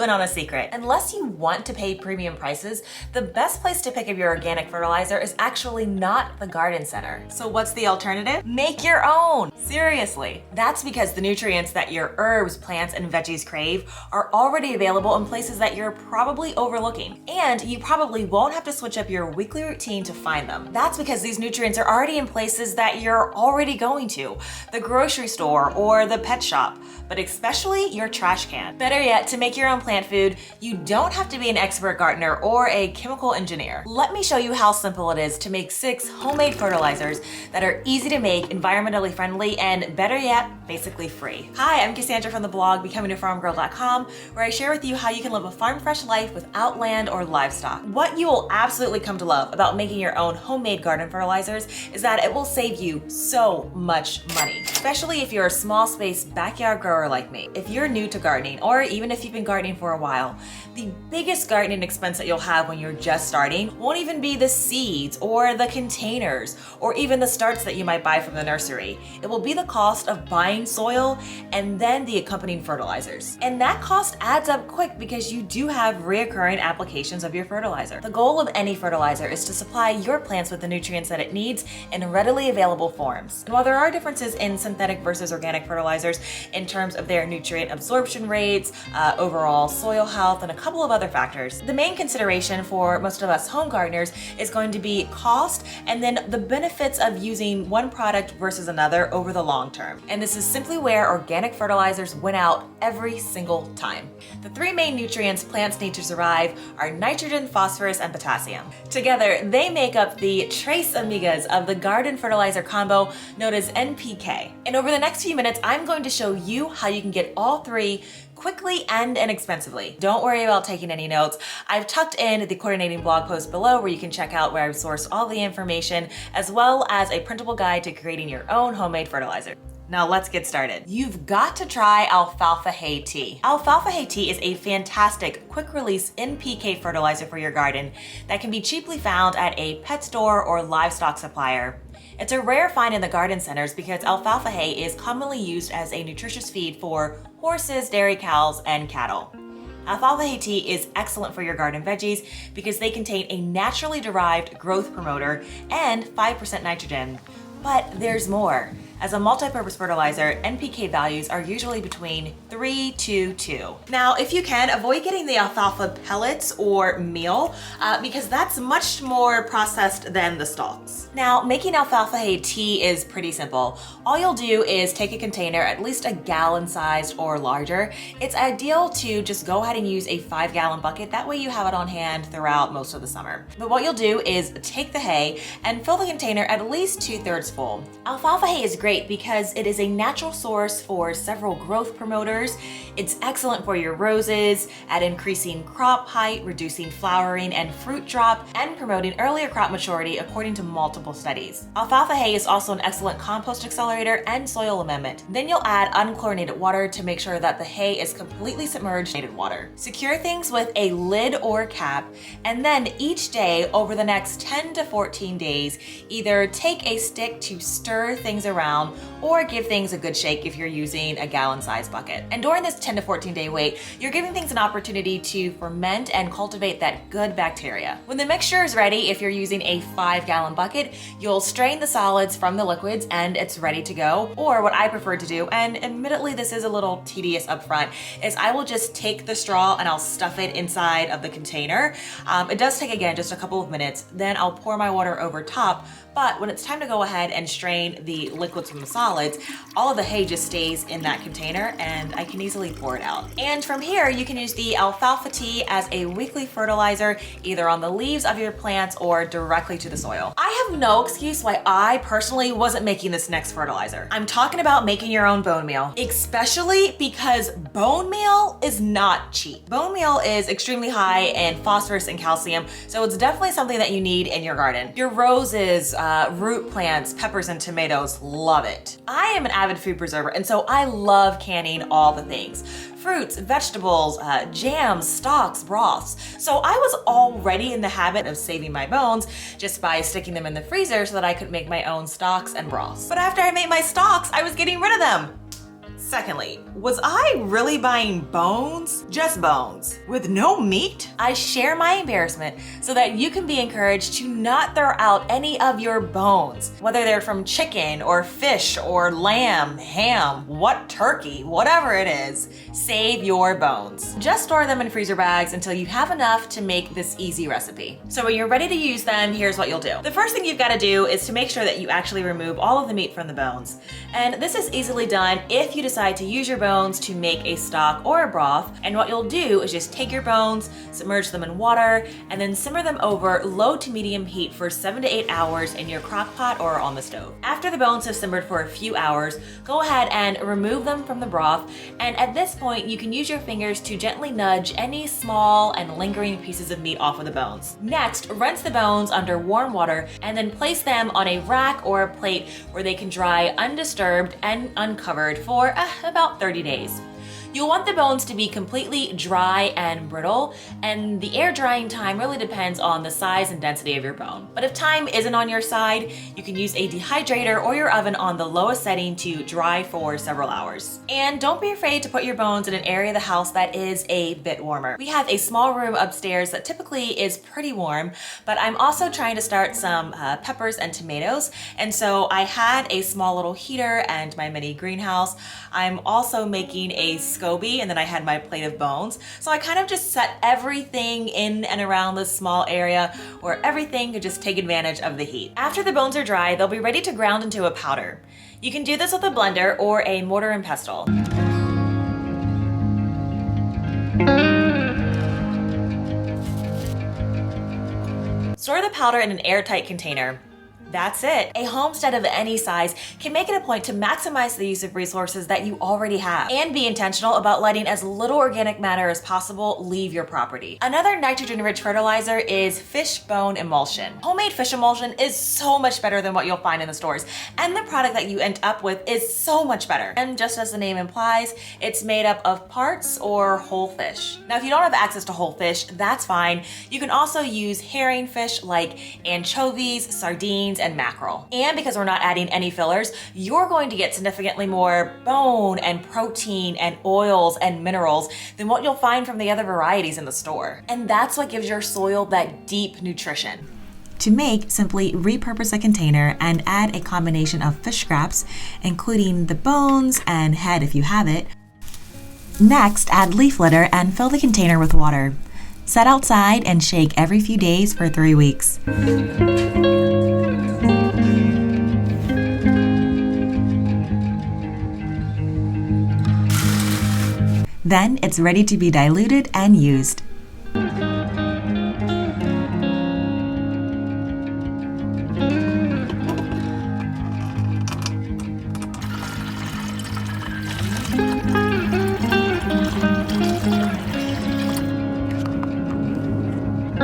in on a secret. Unless you want to pay premium prices, the best place to pick up your organic fertilizer is actually not the garden center. So what's the alternative? Make your own. Seriously. That's because the nutrients that your herbs, plants, and veggies crave are already available in places that you're probably overlooking. And you probably won't have to switch up your weekly routine to find them. That's because these nutrients are already in places that you're already going to, the grocery store or the pet shop, but especially your trash can. Better yet, to make your own plant food, you don't have to be an expert gardener or a chemical engineer. Let me show you how simple it is to make 6 homemade fertilizers that are easy to make, environmentally friendly, and better yet, basically free. Hi, I'm Cassandra from the blog becomingtofarmgirl.com, where I share with you how you can live a farm-fresh life without land or livestock. What you will absolutely come to love about making your own homemade garden fertilizers is that it will save you so much money, especially if you're a small space backyard grower like me. If you're new to gardening, or even if you've been gardening for a while, the biggest gardening expense that you'll have when you're just starting won't even be the seeds or the containers or even the starts that you might buy from the nursery. It will be the cost of buying soil and then the accompanying fertilizers. And that cost adds up quick because you do have reoccurring applications of your fertilizer. The goal of any fertilizer is to supply your plants with the nutrients that it needs in readily available forms. And while there are differences in synthetic versus organic fertilizers in terms of their nutrient absorption rates, overall soil health, and a couple of other factors, the main consideration for most of us home gardeners is going to be cost and then the benefits of using one product versus another over the long term. And this is simply where organic fertilizers win out every single time. The 3 main nutrients plants need to survive are nitrogen, phosphorus, and potassium. Together, they make up the trace amigas of the garden fertilizer combo known as NPK. And over the next few minutes, I'm going to show you how you can get all 3 quickly and inexpensively. Don't worry about taking any notes. I've tucked in the coordinating blog post below where you can check out where I've sourced all the information, as well as a printable guide to creating your own homemade fertilizer. Now let's get started. You've got to try alfalfa hay tea. Alfalfa hay tea is a fantastic quick release NPK fertilizer for your garden that can be cheaply found at a pet store or livestock supplier. It's a rare find in the garden centers because alfalfa hay is commonly used as a nutritious feed for horses, dairy cows, and cattle. Alfalfa hay tea is excellent for your garden veggies because they contain a naturally derived growth promoter and 5% nitrogen. But there's more. As a multi-purpose fertilizer, NPK values are usually between 3 to 2. Now, if you can, avoid getting the alfalfa pellets or meal because that's much more processed than the stalks. Now, making alfalfa hay tea is pretty simple. All you'll do is take a container, at least a gallon sized or larger. It's ideal to just go ahead and use a 5-gallon bucket. That way you have it on hand throughout most of the summer. But what you'll do is take the hay and fill the container at least 2/3 full. Alfalfa hay is great because it is a natural source for several growth promoters. It's excellent for your roses at increasing crop height, reducing flowering and fruit drop, and promoting earlier crop maturity according to multiple studies. Alfalfa hay is also an excellent compost accelerator and soil amendment. Then you'll add unchlorinated water to make sure that the hay is completely submerged in water. Secure things with a lid or cap, and then each day over the next 10 to 14 days, either take a stick to stir things around or give things a good shake if you're using a gallon-sized bucket. And during this 10 to 14 day wait, you're giving things an opportunity to ferment and cultivate that good bacteria. When the mixture is ready, if you're using a 5-gallon bucket, you'll strain the solids from the liquids and it's ready to go. Or what I prefer to do, and admittedly this is a little tedious up front, is I will just take the straw and I'll stuff it inside of the container. It does take, again, just a couple of minutes. Then I'll pour my water over top. But when it's time to go ahead and strain the liquids from the solids, all of the hay just stays in that container and I can easily pour it out. And from here, you can use the alfalfa tea as a weekly fertilizer, either on the leaves of your plants or directly to the soil. I have no excuse why I personally wasn't making this next fertilizer. I'm talking about making your own bone meal, especially because bone meal is not cheap. Bone meal is extremely high in phosphorus and calcium, so it's definitely something that you need in your garden. Your roses, root plants, peppers, and tomatoes, love it. I am an avid food preserver, and so I love canning all the things. Fruits, vegetables, jams, stocks, broths. So I was already in the habit of saving my bones just by sticking them in the freezer so that I could make my own stocks and broths. But after I made my stocks, I was getting rid of them. Secondly, was I really buying bones? Just bones, with no meat? I share my embarrassment so that you can be encouraged to not throw out any of your bones, whether they're from chicken or fish or lamb, ham, turkey, whatever it is. Save your bones. Just store them in freezer bags until you have enough to make this easy recipe. So when you're ready to use them, here's what you'll do. The first thing you've got to do is to make sure that you actually remove all of the meat from the bones. And this is easily done if you decide to use your bones to make a stock or a broth. And what you'll do is just take your bones, submerge them in water, and then simmer them over low to medium heat for 7 to 8 hours in your crock pot or on the stove. After the bones have simmered for a few hours, go ahead and remove them from the broth. And at this point, you can use your fingers to gently nudge any small and lingering pieces of meat off of the bones. Next, rinse the bones under warm water and then place them on a rack or a plate where they can dry undisturbed and uncovered for about 30 days. You'll want the bones to be completely dry and brittle, and the air drying time really depends on the size and density of your bone. But if time isn't on your side, you can use a dehydrator or your oven on the lowest setting to dry for several hours. And don't be afraid to put your bones in an area of the house that is a bit warmer. We have a small room upstairs that typically is pretty warm, but I'm also trying to start some peppers and tomatoes, and so I had a small little heater and my mini greenhouse. I'm also making a SCOBY, and then I had my plate of bones. So I kind of just set everything in and around this small area where everything could just take advantage of the heat. After the bones are dry, they'll be ready to ground into a powder. You can do this with a blender or a mortar and pestle. Store the powder in an airtight container. That's it. A homestead of any size can make it a point to maximize the use of resources that you already have and be intentional about letting as little organic matter as possible leave your property. Another nitrogen-rich fertilizer is fish bone emulsion. Homemade fish emulsion is so much better than what you'll find in the stores, and the product that you end up with is so much better. And just as the name implies, it's made up of parts or whole fish. Now, if you don't have access to whole fish, that's fine. You can also use herring fish like anchovies, sardines, and mackerel. And because we're not adding any fillers, you're going to get significantly more bone and protein and oils and minerals than what you'll find from the other varieties in the store. And that's what gives your soil that deep nutrition. To make, simply repurpose a container and add a combination of fish scraps, including the bones and head if you have it. Next, add leaf litter and fill the container with water. Set outside and shake every few days for 3 weeks. Then it's ready to be diluted and used.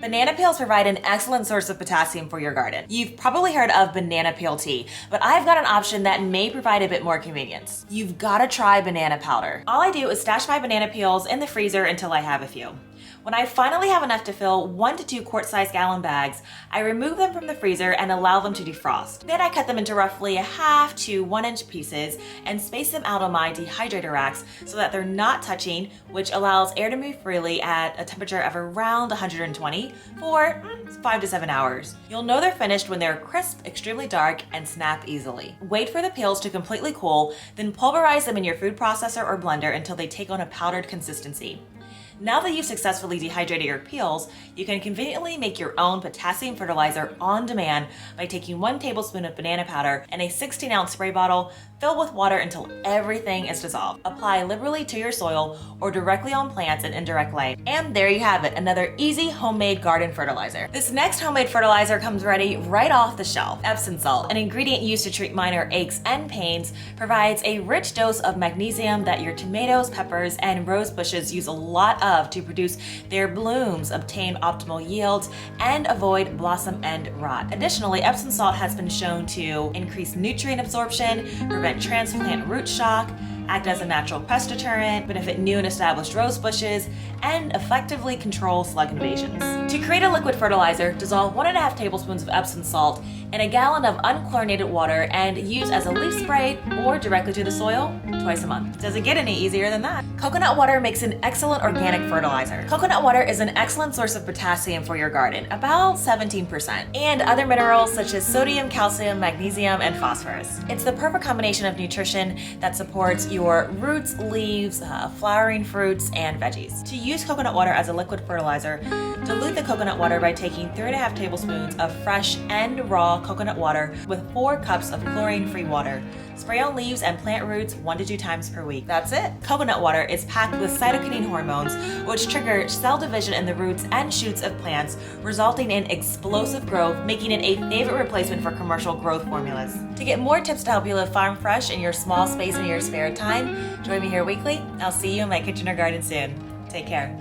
Banana peels provide an excellent source of potassium for your garden. You've probably heard of banana peel tea, but I've got an option that may provide a bit more convenience. You've got to try banana powder. All I do is stash my banana peels in the freezer until I have a few. When I finally have enough to fill 1 to 2 quart-sized gallon bags, I remove them from the freezer and allow them to defrost. Then I cut them into roughly 1/2 to 1 inch pieces and space them out on my dehydrator racks so that they're not touching, which allows air to move freely at a temperature of around 120 for 5 to 7 hours. You'll know they're finished when they're crisp, extremely dark, and snap easily. Wait for the peels to completely cool, then pulverize them in your food processor or blender until they take on a powdered consistency. Now that you've successfully dehydrated your peels, you can conveniently make your own potassium fertilizer on demand by taking 1 tablespoon of banana powder and a 16-ounce spray bottle, fill with water until everything is dissolved. Apply liberally to your soil or directly on plants in indirect light. And there you have it, another easy homemade garden fertilizer. This next homemade fertilizer comes ready right off the shelf. Epsom salt, an ingredient used to treat minor aches and pains, provides a rich dose of magnesium that your tomatoes, peppers, and rose bushes use a lot of to produce their blooms, obtain optimal yields, and avoid blossom end rot. Additionally, Epsom salt has been shown to increase nutrient absorption, prevent transplant root shock, act as a natural pest deterrent, benefit new and established rose bushes, and effectively control slug invasions. To create a liquid fertilizer, dissolve 1.5 tablespoons of Epsom salt in a gallon of unchlorinated water and use as a leaf spray or directly to the soil twice a month. Does it get any easier than that? Coconut water makes an excellent organic fertilizer. Coconut water is an excellent source of potassium for your garden, about 17%, and other minerals such as sodium, calcium, magnesium, and phosphorus. It's the perfect combination of nutrition that supports your roots, leaves, flowering fruits, and veggies. To use coconut water as a liquid fertilizer, dilute the coconut water by taking 3.5 tablespoons of fresh and raw coconut water with 4 cups of chlorine-free water. Spray on leaves and plant roots 1 to 2 times per week. That's it. Coconut water is packed with cytokinin hormones, which trigger cell division in the roots and shoots of plants, resulting in explosive growth, making it a favorite replacement for commercial growth formulas. To get more tips to help you live farm fresh in your small space in your spare time, join me here weekly. I'll see you in my kitchen or garden soon. Take care.